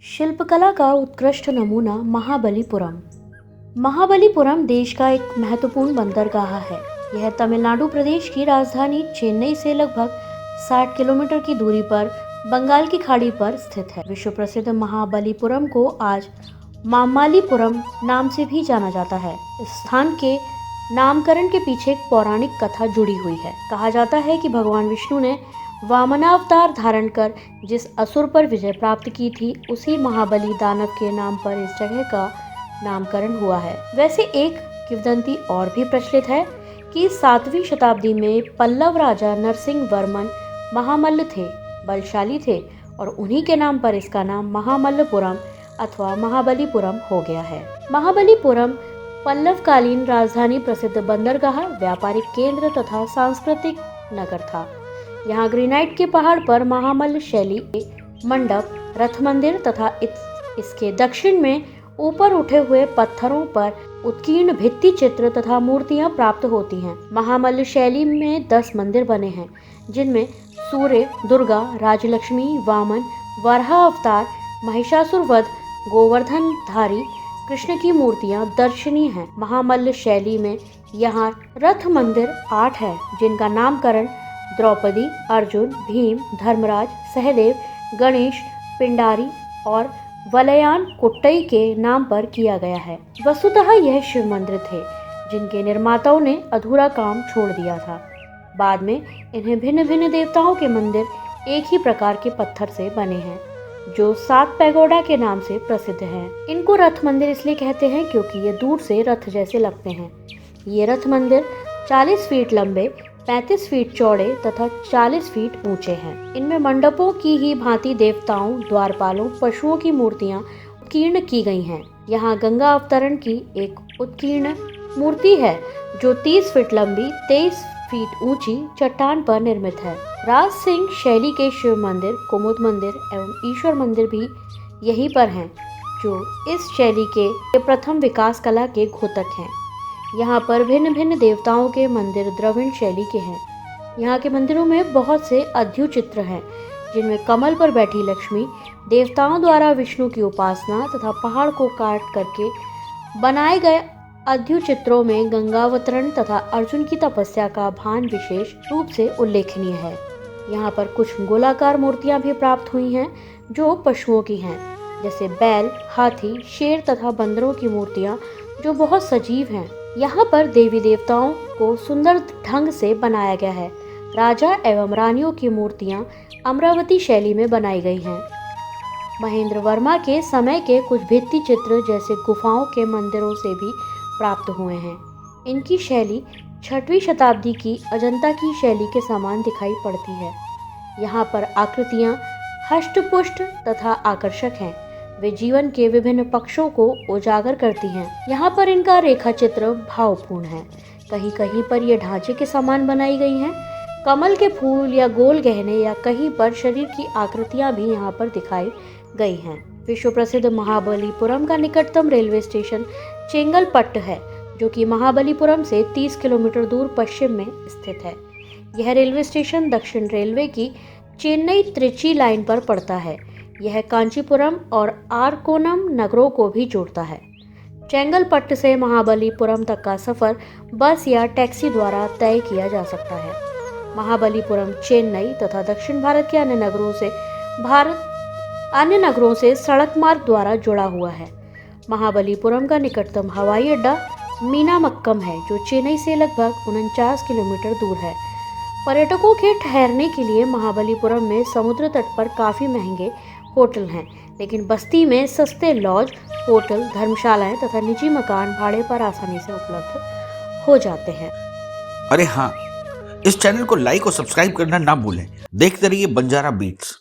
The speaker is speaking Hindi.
शिल्पकला का उत्कृष्ट नमूना महाबलीपुरम। महाबलीपुरम देश का एक महत्वपूर्ण बंदरगाह है। यह तमिलनाडु प्रदेश की राजधानी चेन्नई से लगभग 60 किलोमीटर की दूरी पर बंगाल की खाड़ी पर स्थित है। विश्व प्रसिद्ध महाबलीपुरम को आज मामल्लीपुरम नाम से भी जाना जाता है। इस स्थान के नामकरण के पीछे एक पौराणिक कथा जुड़ी हुई है। कहा जाता है कि भगवान विष्णु ने वामनावतार धारण कर जिस असुर पर विजय प्राप्त की थी, उसी महाबली दानव के नाम पर इस जगह का नामकरण हुआ है। वैसे एक किंवदंती और भी प्रचलित है कि 7वीं शताब्दी में पल्लव राजा नरसिंह वर्मन महामल्ल थे, बलशाली थे और उन्हीं के नाम पर इसका नाम महामल्लपुरम अथवा महाबलीपुरम हो गया है। महाबलीपुरम पल्लवकालीन राजधानी, प्रसिद्ध बंदरगाह, व्यापारिक केंद्र तथा सांस्कृतिक नगर था। यहाँ ग्रेनाइट के पहाड़ पर महामल्ल शैली के मंडप, रथ मंदिर तथा इसके दक्षिण में ऊपर उठे हुए पत्थरों पर उत्कीर्ण भित्ति चित्र तथा मूर्तियां प्राप्त होती हैं। महामल्ल शैली में 10 मंदिर बने हैं, जिनमें सूर्य, दुर्गा, राजलक्ष्मी, वामन, वराह अवतार, महिषासुर वध, गोवर्धन धारी कृष्ण की मूर्तियां दर्शनीय हैं। महामल्ल शैली में यहाँ रथ मंदिर 8 है, जिनका नामकरण द्रौपदी, अर्जुन, भीम, धर्मराज, सहदेव, गणेश, पिंडारी और वलयान कुट्टई के नाम पर किया गया है। वस्तुतः यह शिव मंदिर थे, जिनके निर्माताओं ने अधूरा काम छोड़ दिया था। बाद में इन्हें भिन्न भिन्न देवताओं के मंदिर एक ही प्रकार के पत्थर से बने हैं, जो 7 पैगोडा के नाम से प्रसिद्ध हैं। इनको रथ मंदिर इसलिए कहते हैं क्योंकि ये दूर से रथ जैसे लगते हैं। ये रथ मंदिर 40 फीट लंबे, 35 फीट चौड़े तथा 40 फीट ऊंचे हैं। इनमें मंडपों की ही भांति देवताओं, द्वारपालों, पशुओं की मूर्तियां उत्कीर्ण की गई हैं। यहाँ गंगा अवतरण की एक उत्कीर्ण मूर्ति है, जो 30 फीट लंबी, 23 फीट ऊंची चट्टान पर निर्मित है। राज सिंह शैली के शिव मंदिर, कुमुद मंदिर एवं ईश्वर मंदिर भी यहीं पर हैं, जो इस शैली के प्रथम विकास कला के घोतक हैं। यहाँ पर भिन्न भिन्न देवताओं के मंदिर द्रविड़ शैली के हैं। यहाँ के मंदिरों में बहुत से अद्भुत चित्र हैं, जिनमें कमल पर बैठी लक्ष्मी, देवताओं द्वारा विष्णु की उपासना तथा पहाड़ को काट करके बनाए गए अद्भुत चित्रों में गंगावतरण तथा अर्जुन की तपस्या का भान विशेष रूप से उल्लेखनीय है। यहाँ पर कुछ गोलाकार मूर्तियाँ भी प्राप्त हुई हैं, जो पशुओं की हैं, जैसे बैल, हाथी, शेर तथा बंदरों की मूर्तियाँ, जो बहुत सजीव हैं। यहाँ पर देवी देवताओं को सुंदर ढंग से बनाया गया है। राजा एवं रानियों की मूर्तियाँ अमरावती शैली में बनाई गई हैं। महेंद्र वर्मा के समय के कुछ भित्ति चित्र जैसे गुफाओं के मंदिरों से भी प्राप्त हुए हैं। इनकी शैली 6वीं शताब्दी की अजंता की शैली के समान दिखाई पड़ती है। यहाँ पर आकृतियाँ हष्टपुष्ट तथा आकर्षक हैं। वे जीवन के विभिन्न पक्षों को उजागर करती हैं। यहाँ पर इनका रेखा चित्र भावपूर्ण है। कहीं कहीं पर ये ढांचे के समान बनाई गई हैं। कमल के फूल या गोल गहने या कहीं पर शरीर की आकृतियाँ भी यहाँ पर दिखाई गई हैं। विश्व प्रसिद्ध महाबलीपुरम का निकटतम रेलवे स्टेशन चेंगलपट्ट है, जो कि महाबलीपुरम से 30 किलोमीटर दूर पश्चिम में स्थित है। यह रेलवे स्टेशन दक्षिण रेलवे की चेन्नई त्रिची लाइन पर पड़ता है। यह कांचीपुरम और आरकोनम नगरों को भी जोड़ता है। चेंगलपट्ट से महाबलीपुरम तक का सफर बस या टैक्सी द्वारा तय किया जा सकता है। महाबलीपुरम चेन्नई तथा दक्षिण भारत के अन्य नगरों से सड़क मार्ग द्वारा जुड़ा हुआ है। महाबलीपुरम का निकटतम हवाई अड्डा मीनामक्कम है, जो चेन्नई से लगभग 49 किलोमीटर दूर है। पर्यटकों के ठहरने के लिए महाबलीपुरम में समुद्र तट पर काफी महंगे होटल हैं, लेकिन बस्ती में सस्ते लॉज, होटल, धर्मशालाएं तथा निजी मकान भाड़े पर आसानी से उपलब्ध हो जाते हैं। अरे हाँ, इस चैनल को लाइक और सब्सक्राइब करना ना भूलें। देखते रहिए बंजारा बीट्स।